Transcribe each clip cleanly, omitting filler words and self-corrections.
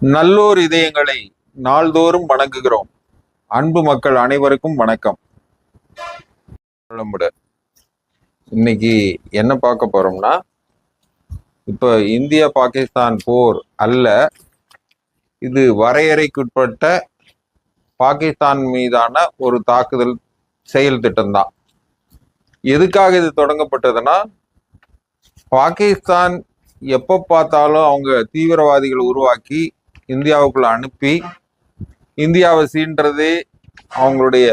நல்லோர் இதயங்களை நாள்தோறும் வணங்குகிறோம். அன்பு மக்கள் அனைவருக்கும் வணக்கம். இன்னைக்கு என்ன பார்க்க போறோம்னா, இப்ப இந்தியா பாகிஸ்தான் போர் அல்ல, இது வரையறைக்குட்பட்ட பாகிஸ்தான் மீதான ஒரு தாக்குதல் செயல் திட்டம்தான். எதுக்காக இது தொடங்கப்பட்டதுன்னா, பாகிஸ்தான் எப்ப பார்த்தாலும் அவங்க தீவிரவாதிகளை உருவாக்கி இந்தியாவுக்குள்ள அனுப்பி இந்தியாவை சீன்றதே அவங்களுடைய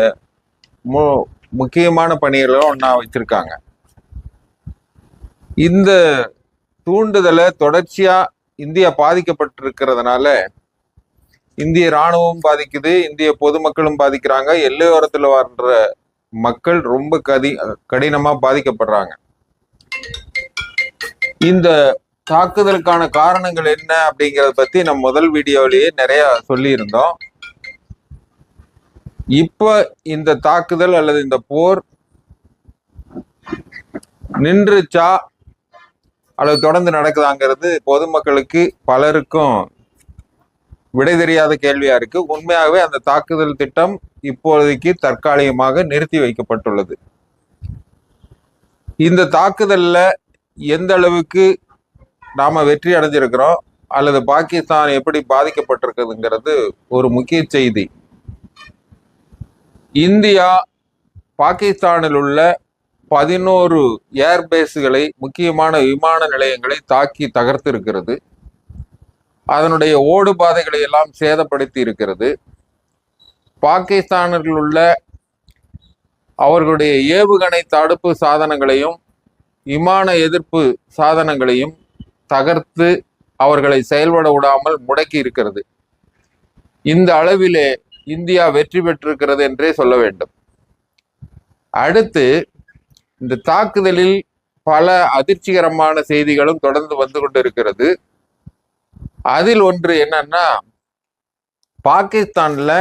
முக்கியமான பணிகளை ஒன்றா வச்சிருக்காங்க. இந்த தூண்டுதலை தொடர்ச்சியா இந்தியா பாதிக்கப்பட்டிருக்கிறதுனால இந்திய இராணுவம் பாதிக்குது, இந்திய பொதுமக்களும் பாதிக்கிறாங்க, எல்லையோரத்துல வர்ற மக்கள் ரொம்ப கடினமா பாதிக்கப்படுறாங்க. இந்த தாக்குதலுக்கான காரணங்கள் என்ன அப்படிங்கிறத பத்தி நம்ம முதல் வீடியோலயே நிறைய சொல்லியிருந்தோம். இப்ப இந்த தாக்குதல் அல்லது இந்த போர் நின்றுச்சா அல்லது தொடர்ந்து நடக்குதாங்கிறது பொதுமக்களுக்கு பலருக்கும் விடை தெரியாத கேள்வியா இருக்கு. உண்மையாகவே அந்த தாக்குதல் திட்டம் இப்போதைக்கு தற்காலிகமாக நிறுத்தி வைக்கப்பட்டுள்ளது. இந்த தாக்குதல்ல எந்த அளவுக்கு நாம வெற்றி அடைஞ்சிருக்கிறோம் அல்லது பாகிஸ்தான் எப்படி பாதிக்கப்பட்டிருக்குதுங்கிறது ஒரு முக்கிய செய்தி. இந்தியா பாகிஸ்தானில் உள்ள 11 ஏர்பேஸ்களை, முக்கியமான விமான நிலையங்களை தாக்கி தகர்த்து இருக்கிறது. அதனுடைய ஓடு பாதைகளை எல்லாம் சேதப்படுத்தி இருக்கிறது. பாகிஸ்தானில் உள்ள அவர்களுடைய ஏவுகணை தடுப்பு சாதனங்களையும் விமான எதிர்ப்பு சாதனங்களையும் தகர்த்து அவர்களை செயல்பட விடாமல் முடக்கி இருக்கிறது. இந்த அளவிலே இந்தியா வெற்றி பெற்றிருக்கிறது என்றே சொல்ல வேண்டும். அடுத்து, இந்த தாக்குதலில் பல அதிர்ச்சிகரமான செய்திகளும் தொடர்ந்து வந்து கொண்டிருக்கிறது. அதில் ஒன்று என்னன்னா, பாகிஸ்தான்ல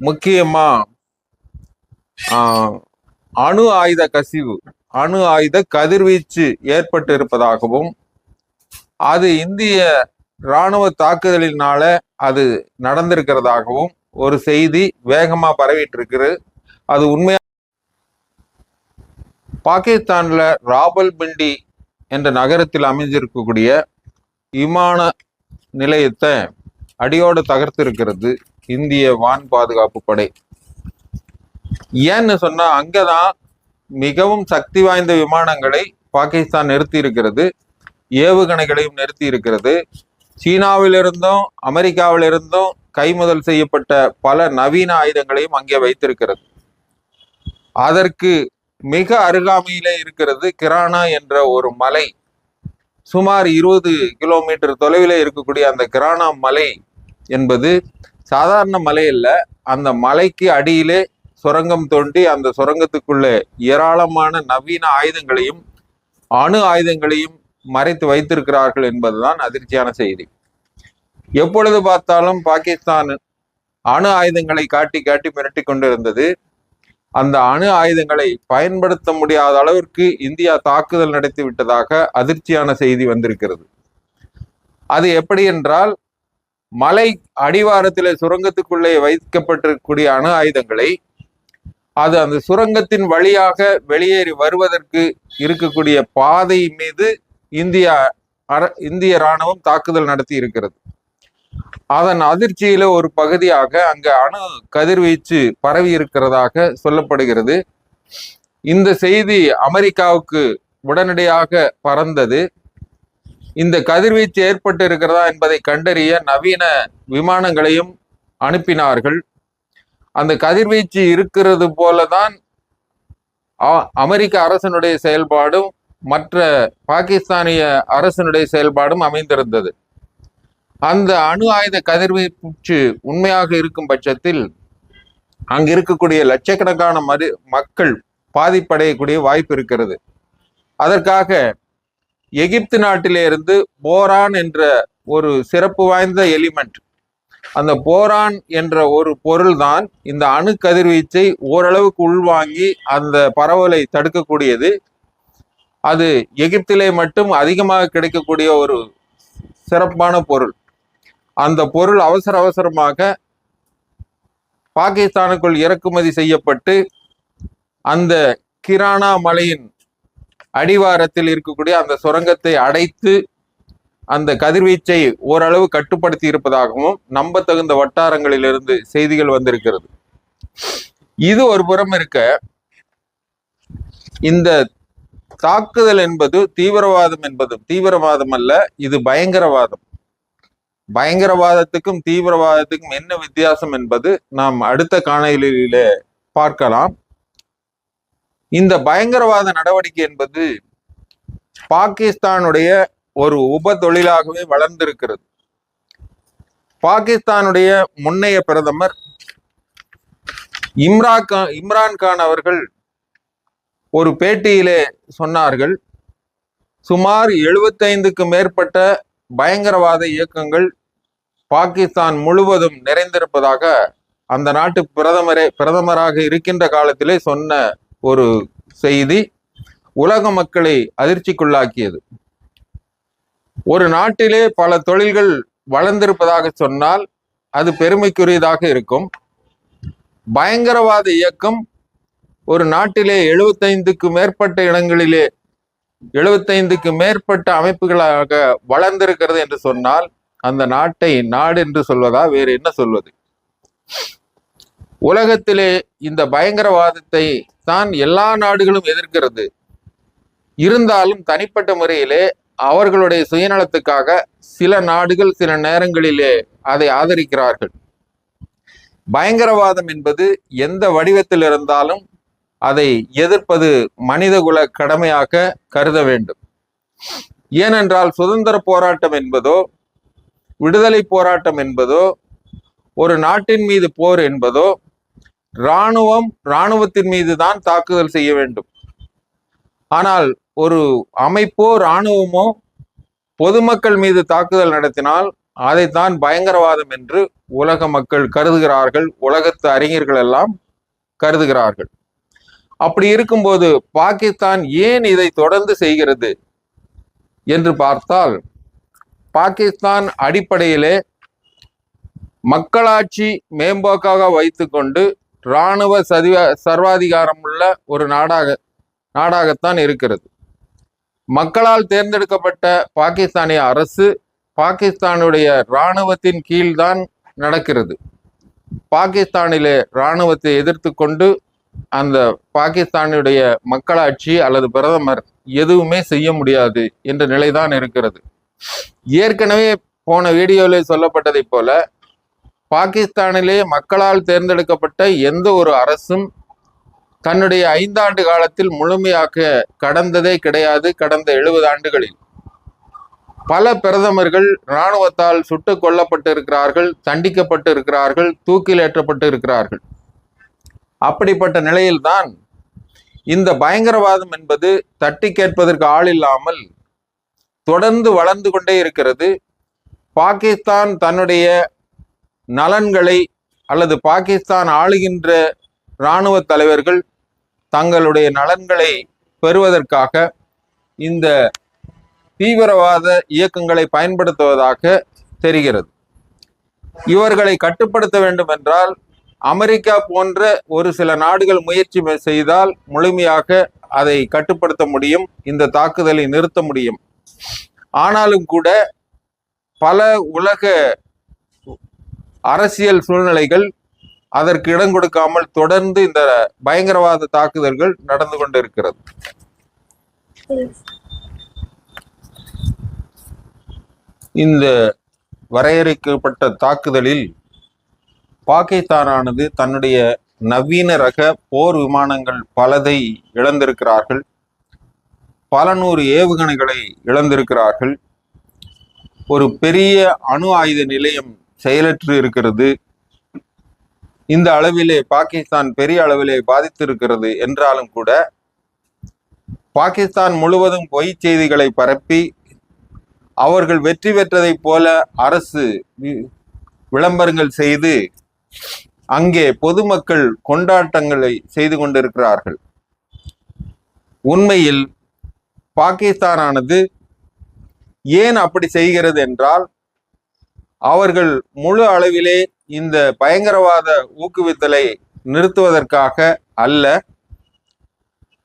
முக்கியமா அணு ஆயுத கசிவு, அணு ஆயுத கதிர்வீச்சு ஏற்பட்டு இருப்பதாகவும், அது இந்திய இராணுவ தாக்குதலினால அது நடந்திருக்கிறதாகவும் ஒரு செய்தி வேகமா பரவிட்டு இருக்கு. அது உண்மையா பாகிஸ்தான்ல ராவல்பிண்டி என்ற நகரத்தில் அமைஞ்சிருக்கக்கூடிய விமான நிலையத்தை அடியோடு தகர்த்து இருக்கிறது இந்திய வான் பாதுகாப்பு படை. ஏன்னு சொன்னா, அங்கதான் மிகவும் சக்தி வாய்ந்த விமானங்களை பாகிஸ்தான் நிறுத்தி இருக்கிறது, ஏவுகணைகளையும் நிறுத்தி இருக்கிறது. சீனாவிலிருந்தும் அமெரிக்காவிலிருந்தும் கைமுதல் செய்யப்பட்ட பல நவீன ஆயுதங்களையும் அங்கே வைத்திருக்கிறது. அதற்கு மிக அருகாமையிலே இருக்கிறது கிரானா என்ற ஒரு மலை. சுமார் 20 கிலோமீட்டர் தொலைவில் இருக்கக்கூடிய அந்த கிரானா மலை என்பது சாதாரண மலை அல்ல. அந்த மலைக்கு அடியிலே சுரங்கம் தோண்டி அந்த சுரங்கத்துக்குள்ளே ஏராளமான நவீன ஆயுதங்களையும் அணு ஆயுதங்களையும் மறைத்து வைத்திருக்கிறார்கள் என்பதுதான் அதிர்ச்சியான செய்தி. எப்பொழுது பார்த்தாலும் பாகிஸ்தான் அணு ஆயுதங்களை காட்டி காட்டி மிரட்டி கொண்டிருந்தது. அந்த அணு ஆயுதங்களை பயன்படுத்த முடியாத அளவிற்கு இந்தியா தாக்குதல் நடத்தி விட்டதாக அதிர்ச்சியான செய்தி வந்திருக்கிறது. அது எப்படி என்றால், மலை அடிவாரத்திலே சுரங்கத்துக்குள்ளே வைக்கப்பட்டிருக்கக்கூடிய அணு ஆயுதங்களை அது அந்த சுரங்கத்தின் வழியாக வெளியேறி வருவதற்கு இருக்கக்கூடிய பாதை மீது இந்திய இராணுவம் தாக்குதல் நடத்தி இருக்கிறது. அதன் அதிர்ச்சியில ஒரு பகுதியாக அங்க அணு கதிர்வீச்சு பரவி இருக்கிறதாக சொல்லப்படுகிறது. இந்த செய்தி அமெரிக்காவுக்கு உடனடியாக பறந்தது. இந்த கதிர்வீச்சு ஏற்பட்டு இருக்கிறதா என்பதை கண்டறிய நவீன விமானங்களையும் அனுப்பினார்கள். அந்த கதிர்வீச்சு இருக்கிறது போலதான் அமெரிக்க அரசனுடைய செயல்பாடும் மற்ற பாகிஸ்தானிய அரசனுடைய செயல்பாடும் அமைந்திருந்தது. அந்த அணு ஆயுத கதிர்வீச்சு உண்மையாக இருக்கும் பட்சத்தில் அங்கு இருக்கக்கூடிய லட்சக்கணக்கான மக்கள் பாதிப்படையக்கூடிய வாய்ப்பு இருக்கிறது. அதற்காக எகிப்து நாட்டிலே இருந்து போரான் என்ற ஒரு சிறப்பு வாய்ந்த எலிமெண்ட், அந்த போரான் என்ற ஒரு பொருள் தான் இந்த அணு கதிர்வீச்சை ஓரளவுக்கு உள்வாங்கி அந்த பரவலை தடுக்கக்கூடியது. அது எகிப்திலே மட்டும் அதிகமாக கிடைக்கக்கூடிய ஒரு சிறப்பான பொருள். அந்த பொருள் அவசர அவசரமாக பாகிஸ்தானுக்குள் இறக்குமதி செய்யப்பட்டு அந்த கிரானா மலையின் அடிவாரத்தில் இருக்கக்கூடிய அந்த சுரங்கத்தை அடைத்து அந்த கதிர்வீச்சை ஓரளவு கட்டுப்படுத்தி இருப்பதாகவும் நம்பத்தகுந்த வட்டாரங்களிலிருந்து செய்திகள் வந்திருக்கிறது. இது ஒரு புறம் இருக்க, இந்த தாக்குதல் என்பது தீவிரவாதம் அல்ல, இது பயங்கரவாதம். பயங்கரவாதத்துக்கும் தீவிரவாதத்துக்கும் என்ன வித்தியாசம் என்பது நாம் அடுத்த காணொளியிலே பார்க்கலாம். இந்த பயங்கரவாத நடவடிக்கை என்பது பாகிஸ்தானுடைய ஒரு உப தொழிலாகவே வளர்ந்திருக்கிறது. பாகிஸ்தானுடைய முன்னைய பிரதமர் இம்ரான்கான் அவர்கள் ஒரு பேட்டியிலே சொன்னார்கள், சுமார் 75க்கும் மேற்பட்ட பயங்கரவாத இயக்கங்கள் பாகிஸ்தான் முழுவதும் நிறைந்திருப்பதாக அந்த நாட்டு பிரதமராக இருக்கின்ற காலத்திலே சொன்ன ஒரு செய்தி உலக மக்களை அதிர்ச்சிக்குள்ளாக்கியது. ஒரு நாட்டிலே பல தொழில்கள் வளர்ந்திருப்பதாக சொன்னால் அது பெருமைக்குரியதாக இருக்கும். பயங்கரவாத இயக்கம் ஒரு நாட்டிலே 75க்கும் மேற்பட்ட இடங்களிலே 75க்கும் மேற்பட்ட அமைப்புகளாக வளர்ந்திருக்கிறது என்று சொன்னால் அந்த நாட்டை நாடு என்று சொல்வதா, வேறு என்ன சொல்வது? உலகத்திலே இந்த பயங்கரவாதத்தை தான் எல்லா நாடுகளும் எதிர்க்கிறது. இருந்தாலும் தனிப்பட்ட முறையிலே அவர்களுடைய சுயநலத்துக்காக சில நாடுகள் சில நேரங்களிலே அதை ஆதரிக்கிறார்கள். பயங்கரவாதம் என்பது எந்த வடிவத்தில் இருந்தாலும் அதை எதிர்ப்பது மனிதகுல கடமையாக கருத வேண்டும். ஏனென்றால் சுதந்திர போராட்டம் என்பதோ விடுதலை போராட்டம் என்பதோ ஒரு நாட்டின் மீது போர் என்பதோ இராணுவத்தின் மீது தான் தாக்குதல் செய்ய வேண்டும். ஆனால் ஒரு அமைப்போ இராணுவமோ பொதுமக்கள் மீது தாக்குதல் நடத்தினால் அதைத்தான் பயங்கரவாதம் என்று உலக மக்கள் கருதுகிறார்கள், உலகத்து அறிஞர்கள் எல்லாம் கருதுகிறார்கள். அப்படி இருக்கும்போது பாகிஸ்தான் ஏன் இதை தொடர்ந்து செய்கிறது என்று பார்த்தால், பாகிஸ்தான் அடிப்படையிலே மக்களாட்சி மேம்போக்காக வைத்துக்கொண்டு இராணுவ சர்வாதிகாரம் உள்ள ஒரு நாடாகத்தான் இருக்கிறது. மக்களால் தேர்ந்தெடுக்கப்பட்ட பாகிஸ்தானிய அரசு பாகிஸ்தானுடைய இராணுவத்தின் கீழ்தான் நடக்கிறது. பாகிஸ்தானிலே இராணுவத்தை எதிர்த்து கொண்டு அந்த பாகிஸ்தானுடைய மக்களாட்சி அல்லது பிரதமர் எதுவுமே செய்ய முடியாது என்ற நிலைதான் இருக்கிறது. ஏற்கனவே போன வீடியோவில் சொல்லப்பட்டதை போல பாகிஸ்தானிலே மக்களால் தேர்ந்தெடுக்கப்பட்ட எந்த ஒரு அரசும் தன்னுடைய 5 ஆண்டு காலத்தில் முழுமையாக கடந்ததே கிடையாது. கடந்த 70 ஆண்டுகளில் பல பிரதமர்கள் இராணுவத்தால் சுட்டுக் கொல்லப்பட்டு இருக்கிறார்கள், தண்டிக்கப்பட்டு இருக்கிறார்கள், தூக்கில் ஏற்றப்பட்டு இருக்கிறார்கள். அப்படிப்பட்ட நிலையில்தான் இந்த பயங்கரவாதம் என்பது தட்டி கேட்பதற்கு ஆள் இல்லாமல் தொடர்ந்து வளர்ந்து கொண்டே இருக்கிறது. பாகிஸ்தான் தன்னுடைய நலன்களை அல்லது பாகிஸ்தான் ஆளுகின்ற இராணுவ தலைவர்கள் தங்களுடைய நலன்களை பெறுவதற்காக இந்த தீவிரவாத இயக்கங்களை பயன்படுத்துவதாக தெரிகிறது. இவர்களை கட்டுப்படுத்த வேண்டும் என்றால் அமெரிக்கா போன்ற ஒரு சில நாடுகள் முயற்சி செய்தால் முழுமையாக அதை கட்டுப்படுத்த முடியும், இந்த தாக்குதலை நிறுத்த முடியும். ஆனாலும் கூட பல உலக அரசியல் சூழ்நிலைகள் அதற்கு இடம் கொடுக்காமல் தொடர்ந்து இந்த பயங்கரவாத தாக்குதல்கள் நடந்து கொண்டிருக்கிறது. இந்த வரையறுக்கப்பட்ட தாக்குதலில் பாகிஸ்தானானது தன்னுடைய நவீன ரக போர் விமானங்கள் பலதை இழந்திருக்கிறார்கள், பல நூறு ஏவுகணைகளை இழந்திருக்கிறார்கள், ஒரு பெரிய அணு ஆயுத நிலையம் செயலற்று இருக்கிறது. இந்த அளவிலே பாகிஸ்தான் பெரிய அளவிலே பாதித்திருக்கிறது என்றாலும் கூட பாகிஸ்தான் முழுவதும் பொய் செய்திகளை பரப்பி அவர்கள் வெற்றி பெற்றதைப் போல அரசு விளம்பரங்கள் செய்து அங்கே பொதுமக்கள் கொண்டாட்டங்களை செய்து கொண்டிருக்கிறார்கள். உண்மையில் பாகிஸ்தானானது ஏன் அப்படி செய்கிறது என்றால், அவர்கள் முழு அளவிலே இந்த பயங்கரவாத ஊக்குவித்தலை நிறுத்துவதற்காக அல்ல,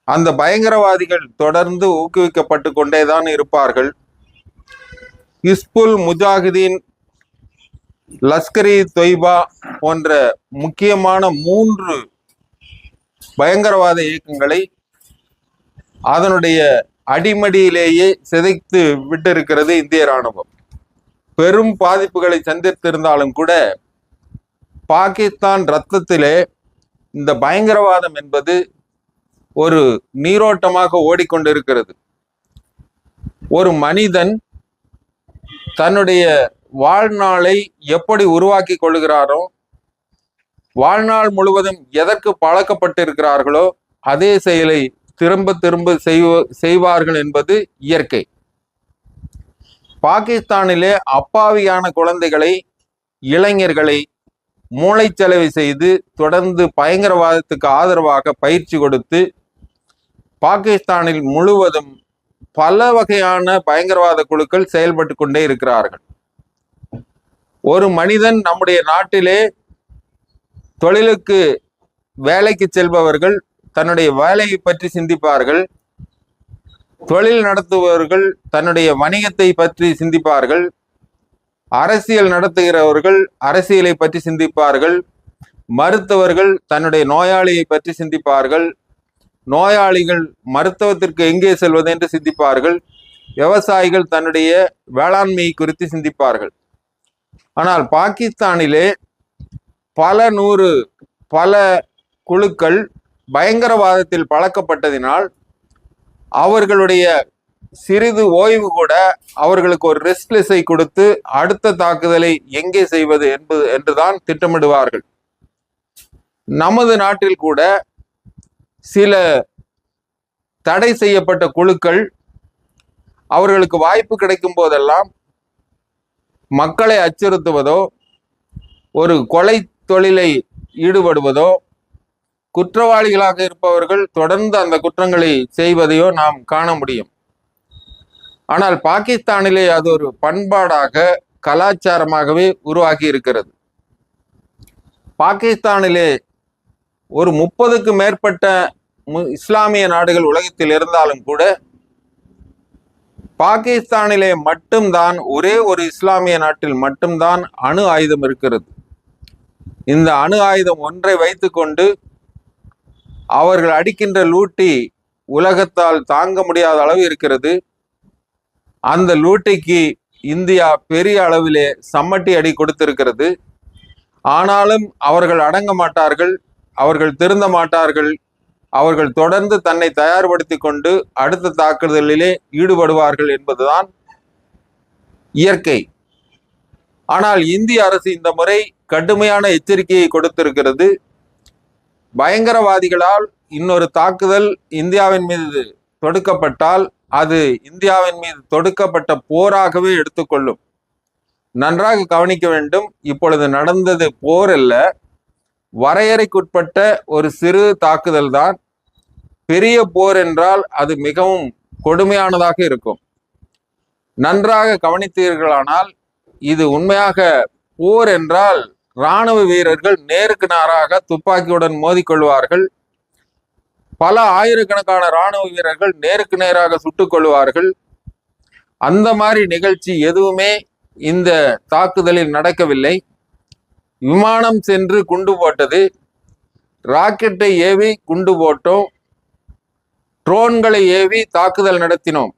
அந்த பயங்கரவாதிகள் தொடர்ந்து ஊக்குவிக்கப்பட்டு கொண்டேதான் இருப்பார்கள். ஹிஸ்புல் முஜாஹிதீன், லஷ்கர்-இ தொய்பா போன்ற முக்கியமான 3 பயங்கரவாத இயக்கங்களை அதனுடைய அடிமடியிலேயே சிதைத்து விட்டிருக்கிறது இந்திய ராணுவம். பெரும் பாதிப்புகளை சந்தித்திருந்தாலும் கூட பாகிஸ்தான் ரத்தத்திலே இந்த பயங்கரவாதம் என்பது ஒரு நீரோட்டமாக ஓடிக்கொண்டிருக்கிறது. ஒரு மனிதன் தன்னுடைய வாழ்நாளை எப்படி உருவாக்கி கொள்கிறாரோ, வாழ்நாள் முழுவதும் எதற்கு பழக்கப்பட்டிருக்கிறார்களோ அதே செயலை திரும்ப திரும்ப செய்வார்கள் என்பது இயற்கை. பாகிஸ்தானிலே அப்பாவியான குழந்தைகளை, இளைஞர்களை மூளைச்சலவை செய்து தொடர்ந்து பயங்கரவாதத்துக்கு ஆதரவாக பயிற்சி கொடுத்து பாகிஸ்தானில் முழுவதும் பல வகையான பயங்கரவாத குழுக்கள் செயல்பட்டு கொண்டே இருக்கிறார்கள். ஒரு மனிதன் நம்முடைய நாட்டிலே தொழிலுக்கு வேலைக்கு செல்பவர்கள் தன்னுடைய வேலையை பற்றி சிந்திப்பார்கள், தொழில் நடத்துபவர்கள் தன்னுடைய வணிகத்தை பற்றி சிந்திப்பார்கள், அரசியல் நடத்துகிறவர்கள் அரசியலை பற்றி சிந்திப்பார்கள், மருத்துவர்கள் தன்னுடைய நோயாளியை பற்றி சிந்திப்பார்கள், நோயாளிகள் மருத்துவத்திற்கு எங்கே செல்வது என்று சிந்திப்பார்கள், விவசாயிகள் தன்னுடைய வேளாண்மை குறித்து சிந்திப்பார்கள். ஆனால் பாகிஸ்தானிலே பல குழுக்கள் பயங்கரவாதத்தில் பழக்கப்பட்டதினால் அவர்களுடைய சிறிது ஓய்வு கூட அவர்களுக்கு ஒரு ரெஸ்ட்லெஸ்ஸை கொடுத்து அடுத்த தாக்குதலை எங்கே செய்வது என்றுதான் திட்டமிடுவார்கள். நமது நாட்டில் கூட சில தடை செய்யப்பட்ட குழுக்கள் அவர்களுக்கு வாய்ப்பு கிடைக்கும் போதெல்லாம் மக்களை அச்சுறுத்துவதோ, ஒரு கொலை தொழிலை ஈடுபடுவதோ, குற்றவாளிகளாக இருப்பவர்கள் தொடர்ந்து அந்த குற்றங்களை செய்வதையோ நாம் காண முடியும். ஆனால் பாகிஸ்தானிலே அது ஒரு பண்பாடாக, கலாச்சாரமாகவே உருவாகி இருக்கிறது. பாகிஸ்தானிலே ஒரு 30க்கு மேற்பட்ட இஸ்லாமிய நாடுகள் உலகத்தில் இருந்தாலும் கூட பாகிஸ்தானிலே மட்டும்தான், ஒரே ஒரு இஸ்லாமிய நாட்டில் மட்டும்தான் அணு ஆயுதம் இருக்கிறது. இந்த அணு ஆயுதம் ஒன்றை வைத்துக்கொண்டு அவர்கள் அடிக்கின்ற லூட்டி உலகத்தால் தாங்க முடியாத அளவு இருக்கிறது. அந்த லூட்டிக்கு இந்தியா பெரிய அளவிலே சம்மட்டி அடி கொடுத்திருக்கிறது. ஆனாலும் அவர்கள் அடங்க மாட்டார்கள், அவர்கள் திருந்த மாட்டார்கள். அவர்கள் தொடர்ந்து தன்னை தயார்படுத்தி கொண்டு அடுத்த தாக்குதலிலே ஈடுபடுவார்கள் என்பதுதான் இயற்கை. ஆனால் இந்திய அரசு இந்த முறை கடுமையான எச்சரிக்கையை கொடுத்திருக்கிறது. பயங்கரவாதிகளால் இன்னொரு தாக்குதல் இந்தியாவின் மீது தொடுக்கப்பட்டால் அது இந்தியாவின் மீது தொடுக்கப்பட்ட போராகவே எடுத்துக்கொள்ளும். நன்றாக கவனிக்க வேண்டும். இப்பொழுது நடந்தது போர் அல்ல, வரையறைக்குட்பட்ட ஒரு சிறு தாக்குதல் தான். பெரிய போர் என்றால் அது மிகவும் கொடுமையானதாக இருக்கும். நன்றாக கவனித்தீர்களானால் இது உண்மையாக போர் என்றால் இராணுவ வீரர்கள் நேருக்கு நேராக துப்பாக்கியுடன் மோதிக்கொள்வார்கள். பல ஆயிரக்கணக்கான இராணுவ வீரர்கள் நேருக்கு நேராக சுட்டுக் கொள்வார்கள். அந்த மாதிரி நிகழ்ச்சி எதுவுமே இந்த தாக்குதலில் நடக்கவில்லை. விமானம் சென்று குண்டு போட்டது, ராக்கெட்டை ஏவி குண்டு போட்டோம், ட்ரோன்களை ஏவி தாக்குதல் நடத்தினோம்.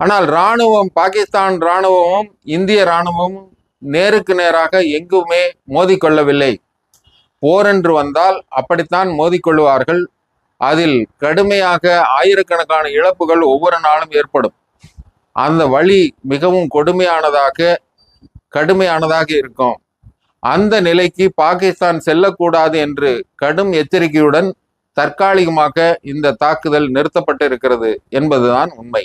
ஆனால் இராணுவம், பாகிஸ்தான் இராணுவமும் இந்திய இராணுவமும் நேருக்கு நேராக எங்குமே மோதிக்கொள்ளவில்லை. போர் என்று வந்தால் அப்படித்தான் மோதிக்கொள்வார்கள். அதில் கடுமையாக ஆயிரக்கணக்கான இழப்புகள் ஒவ்வொரு நாளும் ஏற்படும். அந்த வழி மிகவும் கடுமையானதாக இருக்கும். அந்த நிலைக்கு பாகிஸ்தான் செல்லக்கூடாது என்று கடும் எச்சரிக்கையுடன் தற்காலிகமாக இந்த தாக்குதல் நிறுத்தப்பட்டு இருக்கிறது என்பதுதான் உண்மை.